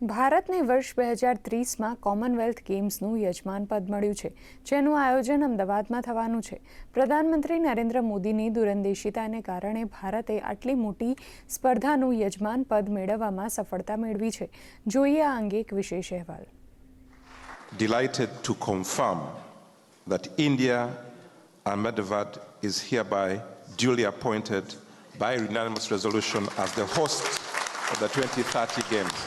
ભારતને વર્ષ 2030માં કોમનવેલ્થ ગેમ્સનું યજમાન પદ મળ્યું છે, જેનું આયોજન અમદાવાદમાં થવાનું છે. પ્રધાનમંત્રી નરેન્દ્ર મોદીની દૂરંદેશિતાને કારણે ભારતે આટલી મોટી સ્પર્ધાનું યજમાન પદ મેળવવામાં સફળતા મેળવી છે. જોઈએ આ અંગે એક વિશેષ અહેવાલ. Delighted to confirm that India Ahmedabad is hereby duly appointed by unanimous resolution as the host of the 2030 Games.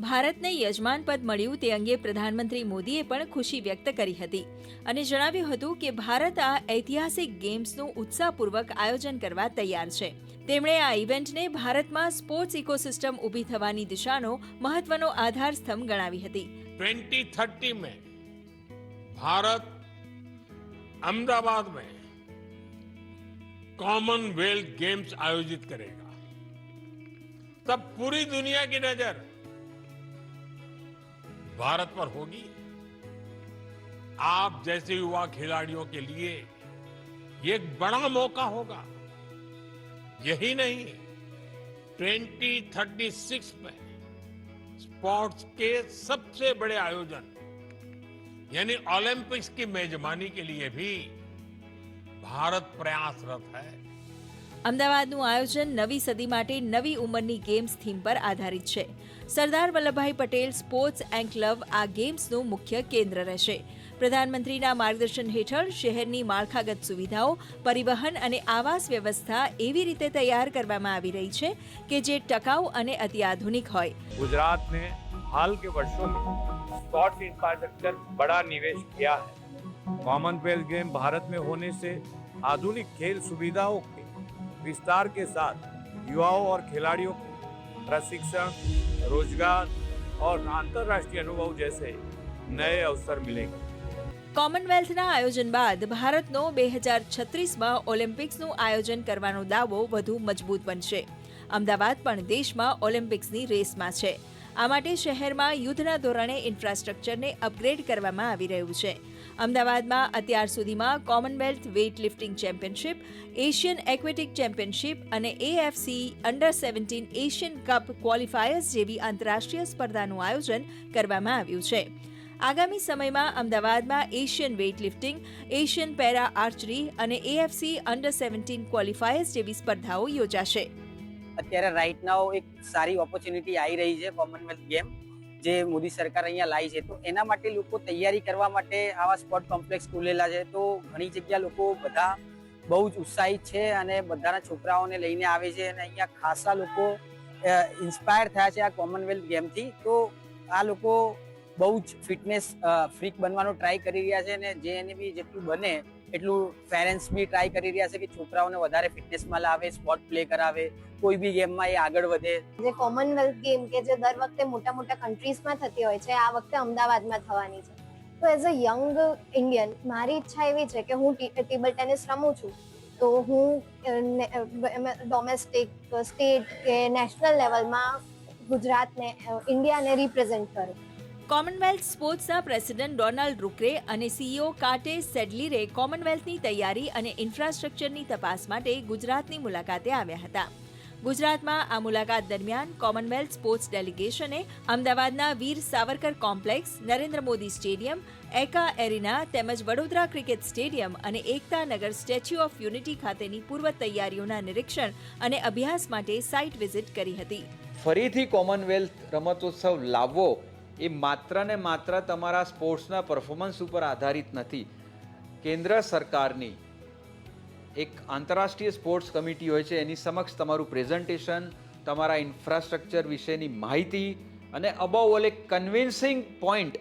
ભારતને યજમાન પદ મળ્યું તે અંગે પ્રધાનમંત્રી મોદીએ પણ ખુશી વ્યક્ત કરી હતી અને જણાવ્યું હતું કે ભારત આ ઐતિહાસિક ગેમ્સનું ઉત્સાહપૂર્વક આયોજન કરવા તૈયાર છે. તેમણે આ ઇવેન્ટને ભારતમાં સ્પોર્ટ્સ ઇકોસિસ્ટમ ઊભી થવાની દિશાનો મહત્વનો આધાર સ્તંભ ગણાવી હતી. 2030 में भारत अहमदाबाद में कॉमनवेल्थ गेम्स आयोजित करेगा. तब पूरी दुनिया की नजर भारत पर होगी. आप जैसे युवा खिलाड़ियों के लिए ये एक बड़ा मौका होगा. यही नहीं, 2036 में स्पोर्ट्स के सबसे बड़े आयोजन यानी ओलंपिक्स की मेजबानी के लिए भी भारत प्रयासरत है. અમદાવાદનું આયોજન નવી સદી માટે નવી ઉંમરની ગેમ્સ થીમ પર આધારિત છે. સરદાર વલ્લભભાઈ પટેલ સ્પોર્ટ્સ એન્કલવ આ ગેમ્સનું મુખ્ય કેન્દ્ર રહેશે. પ્રધાનમંત્રીના માર્ગદર્શન હેઠળ શહેરની માળખાગત સુવિધાઓ, પરિવહન અને આવાસ વ્યવસ્થા એવી રીતે તૈયાર કરવામાં આવી રહી છે કે જે ટકાઉ અને અત્યાધુનિક હોય. गुजरात ने हाल के वर्षों में स्पोर्ट्स इंफ्रास्ट्रक्चर बड़ा निवेश किया है. कॉमनवेल्थ गेम भारत में होने से आधुनिक खेल सुविधाओं के विस्तार के साथ युवाओं और खिलाड़ियों को प्रशिक्षण, रोजगार और अंतर्राष्ट्रीय अनुभव जैसे नए अवसर मिलेंगे. કોમનવેલ્થના આયોજન બાદ ભારતનો 2036માં ઓલિમ્પિક્સનું આયોજન કરવાનો દાવો વધુ મજબૂત બનશે. અમદાવાદ પણ દેશમાં ઓલિમ્પિક્સની રેસમાં છે. આ માટે શહેરમાં યુદ્ધના ધોરણે ઇન્ફ્રાસ્ટ્રક્ચરને અપગ્રેડ કરવામાં આવી રહ્યું છે. અમદાવાદમાં અત્યાર સુધીમાં Commonwealth weight lifting championship, Asian aquatic championship અને AFC under Asian cup qualifiers જેવી આંતરરાષ્ટ્રીય સ્પર્ધાનું આયોજન કરવામાં આવ્યું છે. આગામી સમયમાં અમદાવાદમાં Asian weight lifting, Asian para archery અને AFC અંડર-17 ક્વોલિફાયર્સ જેવી સ્પર્ધાઓ યોજાશે. અત્યારે રાઈટ નાઉ એક સારી ઓપોર્ચ્યુનિટી આવી રહી છે કોમનવેલ્થ ગેમ જે મોદી સરકાર અહીંયા लाई છે. તો એના માટે લોકો તૈયારી કરવા માટે આવા સ્પોર્ટ કોમ્પ્લેક્સ ખોલેલા છે. તો ઘણી જગ્યા લોકો બધા બહુ જ ઉત્સાહિત છે અને બધાના છોકરાઓને લઈને આવે છે અને અહીંયા ખાસા લોકો ઇન્સ્પાયર થયા છે આ કોમનવેલ્થ ગેમથી. તો આ લોકો બહુ જ ફિટનેસ ફ્રીક બનવાનો ટ્રાય કરી રહ્યા છે અને જે એને બી જેટલું બને એટલું પેરેન્ટ્સ બી ટ્રાય કરી રહ્યા છે કે છોકરાઓને વધારે ફિટનેસમાં લાવે, સ્પોર્ટ પ્લે કરાવે, કોઈ બી ગેમમાં એ આગળ વધે. જે કોમનવેલ્થ ગેમ કે જે દર વખતે મોટા મોટા કન્ટ્રીઝમાં થતી હોય છે, આ વખતે અમદાવાદમાં થવાની છે. તો એઝ અ યંગ ઇન્ડિયન મારી ઈચ્છા એવી છે કે હું ટેબલ ટેનિસ રમું છું, તો હું ડોમેસ્ટિક, સ્ટેટ કે નેશનલ લેવલમાં ગુજરાતને, ઇન્ડિયાને રિપ્રેઝેન્ટ કરું. કોમનવેલ્થ સ્પોર્ટ્સના પ્રેસિડેન્ટ ડોનાલ્ડ રૂક્રે અને CEO કાટે સેડલીરે કોમનવેલ્થની તૈયારી અને ઇન્ફ્રાસ્ટ્રક્ચરની તપાસ માટે ગુજરાતની મુલાકાતે આવ્યા હતા. ગુજરાતમાં આ મુલાકાત દરમિયાન કોમનવેલ્થ સ્પોર્ટ્સ ડેલિગેશને અમદાવાદના વીર સાવરકર કોમ્પ્લેક્સ, નરેન્દ્ર મોદી સ્ટેડિયમ, એકા એરિના તેમજ વડોદરા ક્રિકેટ સ્ટેડિયમ અને એકતા નગર સ્ટેચ્યુ ઓફ યુનિટી ખાતેની પૂર્વ તૈયારીઓના નિરીક્ષણ અને અભ્યાસ માટે સાઇટ વિઝિટ કરી હતી. ફરીથી કોમનવેલ્થ રમતોત્સવ લાવવો એ માત્ર ને માત્ર તમારા સ્પોર્ટ્સના પરફોર્મન્સ ઉપર આધારિત નથી. કેન્દ્ર સરકારની એક આંતરરાષ્ટ્રીય સ્પોર્ટ્સ કમિટી હોય છે, એની સમક્ષ તમારું પ્રેઝન્ટેશન, તમારા ઇન્ફ્રાસ્ટ્રક્ચર વિશેની માહિતી અને અબાઉ ઓલ એક કન્વિન્સિંગ પોઈન્ટ,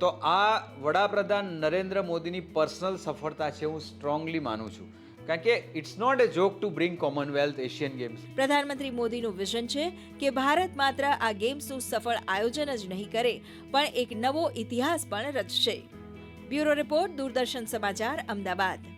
તો આ વડાપ્રધાન નરેન્દ્ર મોદીની પર્સનલ સફળતા છે, હું સ્ટ્રોંગલી માનું છું. કારણ કે it's not a joke to bring Commonwealth Asian games. પ્રધાનમંત્રી મોદીનું વિઝન છે કે ભારત માત્ર આ ગેમ્સનું સફળ આયોજન જ નહીં કરે પણ એક નવો ઇતિહાસ પણ રચશે. બ્યુરો રિપોર્ટ, દૂરદર્શન સમાચાર, અમદાવાદ.